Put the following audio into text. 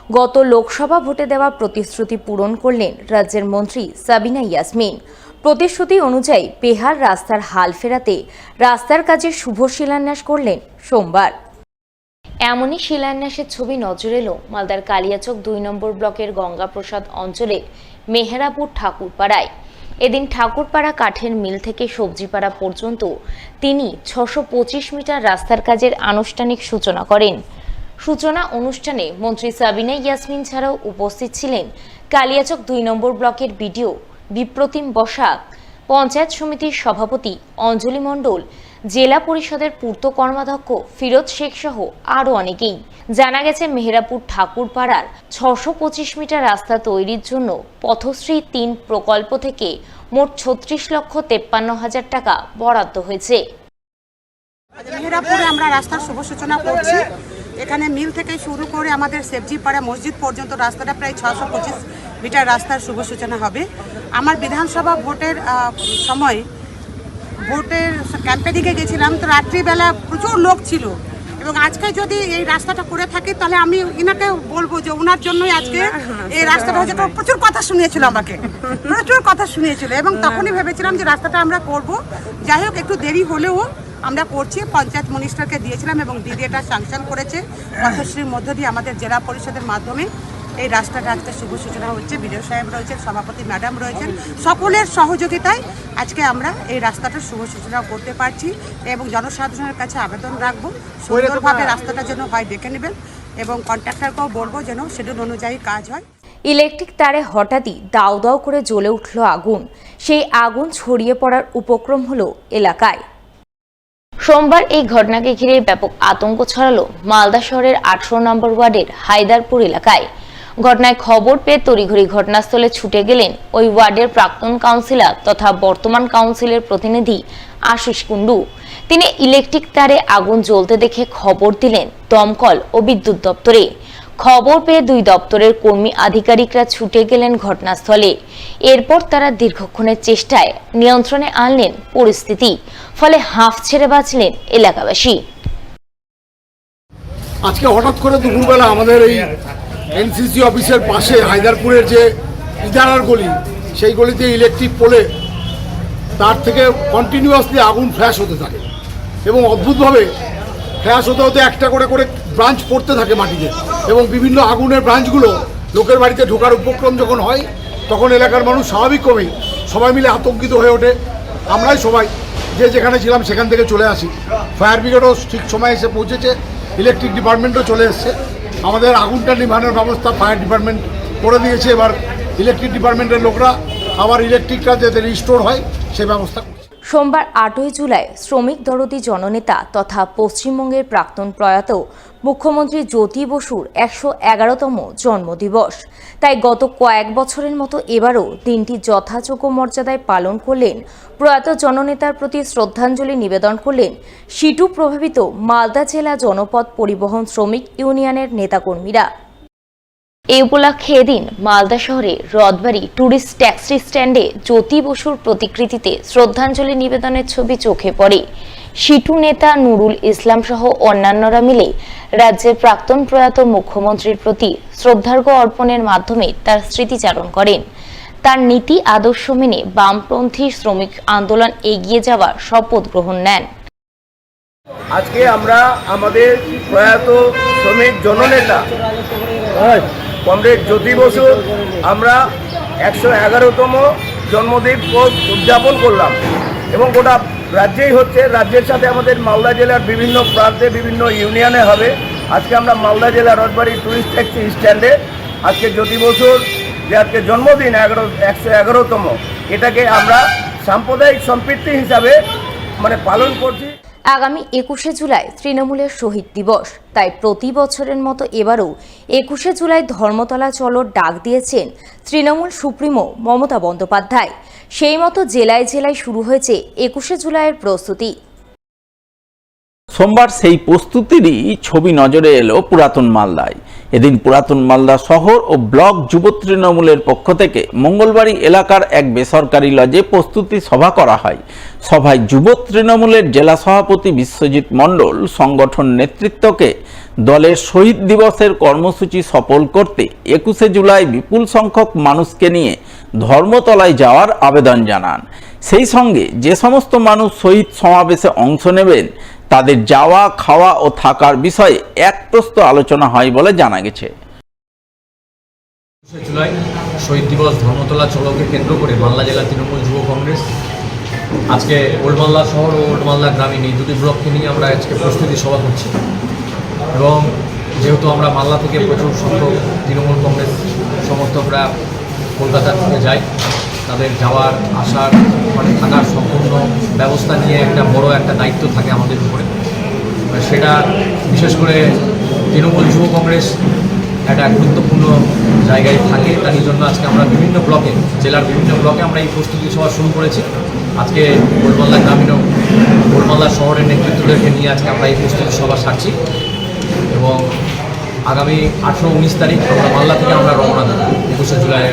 গত লোকসভা ভোটে দেওয়া প্রতিশ্রুতি পূরণ করলেন রাজ্যের মন্ত্রী সাবিনা ইয়াসমিন। প্রতিশ্রুতি অনুযায়ী বেহাল রাস্তার হাল ফেরাতে রাস্তার কাজের শুভ শিলান্যাস করলেন সোমবার। এমনই শিলান্যাসের ছবি নজরে এলো মালদার কালিয়াচক ২ নম্বর ব্লকের গঙ্গাপ্রসাদ অঞ্চলের মেহেরাপুর ঠাকুরপাড়ায়। এদিন ঠাকুরপাড়া কাঠের মিল থেকে সবজিপাড়া পর্যন্ত তিনি ৬২৫ মিটার রাস্তার কাজের আনুষ্ঠানিক সূচনা করেন। সূচনা অনুষ্ঠানে মন্ত্রী সাবিনা ইয়াসমিন ছাড়াও উপস্থিত ছিলেন কালিয়াচক ২ নম্বর ব্লকের বিডিও বিপ্রতিম বসাক, পঞ্চায়েত সমিতির সভাপতি অঞ্জলি মণ্ডল, জেলা পরিষদের পূর্ত কর্মাধ্যক্ষ ফিরোজ শেখ সহ আরও অনেকেই। জানা গেছে মেহেরাপুর ঠাকুরপাড়ার ৬২৫ মিটার রাস্তা তৈরির জন্য পথশ্রী ৩ প্রকল্প থেকে মোট ৩৬,৫৩,০০০ টাকা বরাদ্দ হয়েছে। মেহেরাপুরে আমরা রাস্তার শুভ সূচনা করছি। এখানে মিল থেকে শুরু করে আমাদের সেবজিপাড়া মসজিদ পর্যন্ত রাস্তাটা প্রায় ৬২৫ মিটার রাস্তার শুভ সূচনা হবে। আমার বিধানসভা ভোটের সময় ভোটের ক্যাম্পেনিংয়ে গেছিলাম, তো রাত্রিবেলা প্রচুর লোক ছিল এবং আজকে যদি এই রাস্তাটা করে থাকি তাহলে আমি ইনাকে বলবো যে ওনার জন্যই আজকে এই রাস্তাটা হচ্ছে। প্রচুর কথা শুনিয়েছিল, আমাকে প্রচুর কথা শুনিয়েছিল এবং তখনই ভেবেছিলাম যে রাস্তাটা আমরা করব। যাই হোক, একটু দেরি হলেও আমরা করছি। পঞ্চায়েত মিনিস্টারকে দিয়েছিলাম এবং দিদি এটা স্যাংশন করেছে পথশ্রীর মধ্য দিয়ে আমাদের জেলা পরিষদের মাধ্যমে। এই রাস্তাটা আজকে শুভ সূচনা হচ্ছে। বিডিও সাহেব রয়েছেন, সভাপতি ম্যাডাম রয়েছেন, সকলের সহযোগিতায় আজকে আমরা এই রাস্তাটার শুভ সূচনা করতে পারছি এবং জনসাধারণের কাছে আবেদন রাখবো সুন্দরভাবে রাস্তাটা যেন হয় দেখে নেবেন এবং কন্ট্রাক্টরকেও বলবো যেন শিডিউল অনুযায়ী কাজ হয়। ইলেকট্রিক তারে হঠাৎই দাউ দাউ করে জ্বলে উঠল আগুন। সেই আগুন ছড়িয়ে পড়ার উপক্রম হলো এলাকায়। সোমবার এই ঘটনাকে ঘিরে ব্যাপক আতঙ্ক ছড়ালো মালদা শহরের ১৮ নম্বর ওয়ার্ডের হায়দারপুর এলাকায়। ঘটনায় খবর পেয়ে তড়িঘড়ি ঘটনাস্থলে ছুটে গেলেন ওই ওয়ার্ডের প্রাক্তন কাউন্সিলর তথা বর্তমান কাউন্সিলের প্রতিনিধি আশিস কুন্ডু। তিনি ইলেকট্রিক তারে আগুন জ্বলতে দেখে খবর দিলেন দমকল ও বিদ্যুৎ দপ্তরে। খবর পেয়ে ২ দপ্তরের কর্মী আধিকারিকরা ছুটে গেলেন ঘটনাস্থলে। এরপর তারা দীর্ঘক্ষণের চেষ্টায় নিয়ন্ত্রণে আনলেন পরিস্থিতি, ফলে হাঁফ ছেড়ে বাঁচলেন এলাকাবাসী। আজকে হঠাৎ করে দুপুরবেলা আমাদের এই এনসিসি অফিসের পাশে হায়দারপুরের যে ইদারার গলি, সেই গলিতে ইলেকট্রিক পোলে তার থেকে কন্টিনিউয়াসলি আগুন ফ্ল্যাশ হতে থাকে এবং অদ্ভুতভাবে ফ্ল্যাশ হতে হতে একটা করে করে ব্রাঞ্চ পড়তে থাকে মাটিতে এবং বিভিন্ন আগুনের ব্রাঞ্চগুলো লোকের বাড়িতে ঢোকার উপক্রম যখন হয় তখন এলাকার মানুষ স্বাভাবিকভাবেই সবাই মিলে আতঙ্কিত হয়ে ওঠে। আমরাই সবাই যে যেখানে ছিলাম সেখান থেকে চলে আসি। ফায়ার ব্রিগেডও ঠিক সময় এসে পৌঁছেছে, ইলেকট্রিক ডিপার্টমেন্টও চলে এসছে। আমাদের আগুনটা নিভানোর ব্যবস্থা ফায়ার ডিপার্টমেন্ট করে দিয়েছে। এবার ইলেকট্রিক ডিপার্টমেন্টের লোকরা আবার ইলেকট্রিকটা যাতে রিস্টোর হয় সে ব্যবস্থা করছে। সোমবার ৮ই জুলাই শ্রমিক দরদি জননেতা তথা পশ্চিমবঙ্গের প্রাক্তন প্রয়াত মুখ্যমন্ত্রী জ্যোতি বসুর ১১১তম জন্মদিবস। তাই গত কয়েক বছরের মতো এবারও দিনটি যথাযোগ্য মর্যাদায় পালন করলেন। প্রয়াত জননেতার প্রতি শ্রদ্ধাঞ্জলি নিবেদন করলেন সিটু প্রভাবিত মালদা জেলা জনপথ পরিবহন শ্রমিক ইউনিয়নের নেতাকর্মীরা। এই উপলক্ষে এদিন মালদা শহরে রথবাড়ি ট্যুরিস্ট ট্যাক্সি স্ট্যান্ডে জ্যোতি বসুর প্রতিকৃতিতে শ্রদ্ধাঞ্জলি নিবেদনের ছবি চোখে পড়ে। সিটু নেতা নুরুল ইসলাম সহ অন্যান্যরা মিলে রাজ্যের প্রাক্তন প্রয়াত মুখ্যমন্ত্রীর প্রতি শ্রদ্ধার্ঘ্য অর্পণের মাধ্যমে তার স্মৃতিচারণ করেন। তার নীতি আদর্শ মেনে বামপন্থী শ্রমিক আন্দোলন এগিয়ে যাওয়ার শপথ গ্রহণ নেন। আজকে আমরা আমাদের প্রয়াত শ্রমিক জননেতা কমরেড জ্যোতি বসুর আমরা ১১১তম জন্মদিবস উদযাপন করলাম এবং গোটা রাজ্যেই হচ্ছে। রাজ্যের সাথে আমাদের মালদা জেলার বিভিন্ন প্রান্তে বিভিন্ন ইউনিয়নে হবে। আজকে আমরা মালদা জেলার রথবাড়ি টুরিস্ট ট্যাক্সি স্ট্যান্ডে আজকে জ্যোতি বসুর যে আজকে জন্মদিন ১১১তম, এটাকে আমরা সাম্প্রদায়িক সম্প্রীতি হিসাবে পালন করছি। আগামী ২১শে জুলাই তৃণমূলের শহীদ দিবস, তাই প্রতি বছরের মতো এবারও ২১শে জুলাই ধর্মতলা চলোর ডাক দিয়েছেন তৃণমূল সুপ্রিমো মমতা বন্দ্যোপাধ্যায়। সেই মতো জেলায় জেলায় শুরু হয়েছে ২১শে জুলাইয়ের প্রস্তুতি। সোমবার সেই প্রস্তুতিরই ছবি নজরে এলো পুরাতন মালদায়। এদিন পুরাতন মালদা শহর ও ব্লক যুব তৃণমূলের পক্ষ থেকে মঙ্গলবাড়ি এলাকার এক বেসরকারি লজে প্রস্তুতি সভা করা হয়। সভায় যুব তৃণমূলের জেলা সভাপতি বিশ্বজিৎ মণ্ডল সংগঠন নেতৃত্বকে দলের শহীদ দিবসের কর্মসূচি সফল করতে 21শে জুলাই বিপুল সংখ্যক মানুষকে নিয়ে ধর্মতলায় যাওয়ার আবেদন জানান। সেই সঙ্গে যে সমস্ত মানুষ শহীদ সমাবেশে অংশ নেবেন তাদের যাওয়া, খাওয়া ও থাকার বিষয়ে এক প্রস্ত আলোচনা হয় বলে জানা গেছে। 21শে জুলাই শহীদ দিবস ধর্মতলা চলোকে কেন্দ্র করে মালদা জেলা তৃণমূল যুব কংগ্রেস আজকে ওল্ড মালদা শহর ও ওল্ড মালদা গ্রামীণ এই দুটি ব্লককে নিয়ে আমরা আজকে প্রস্তুতি সভা করছি। এবং যেহেতু আমরা মালদা থেকে প্রচুর সংখ্যক তৃণমূল কংগ্রেস সমর্থকরা কলকাতা থেকে যায়, তাদের যাওয়ার আসার মানে থাকার সম্পূর্ণ ব্যবস্থা নিয়ে একটা বড় একটা দায়িত্ব থাকে আমাদের উপরে। সেটা বিশেষ করে তৃণমূল যুব কংগ্রেস একটা গুরুত্বপূর্ণ জায়গায় থাকে। তার জন্য আজকে আমরা বিভিন্ন ব্লকে, জেলার বিভিন্ন ব্লকে আমরা এই প্রস্তুতি সভা শুরু করেছি। আজকে গোলমালদা গ্রামীণ ও গোলমালদা শহরের নেতৃত্বদেরকে নিয়ে আজকে আমরা এই প্রস্তুতি সভা সারছি এবং আগামী 18-19 তারিখ আমরা মালদা থেকে আমরা রওনা দেব 21শে জুলাই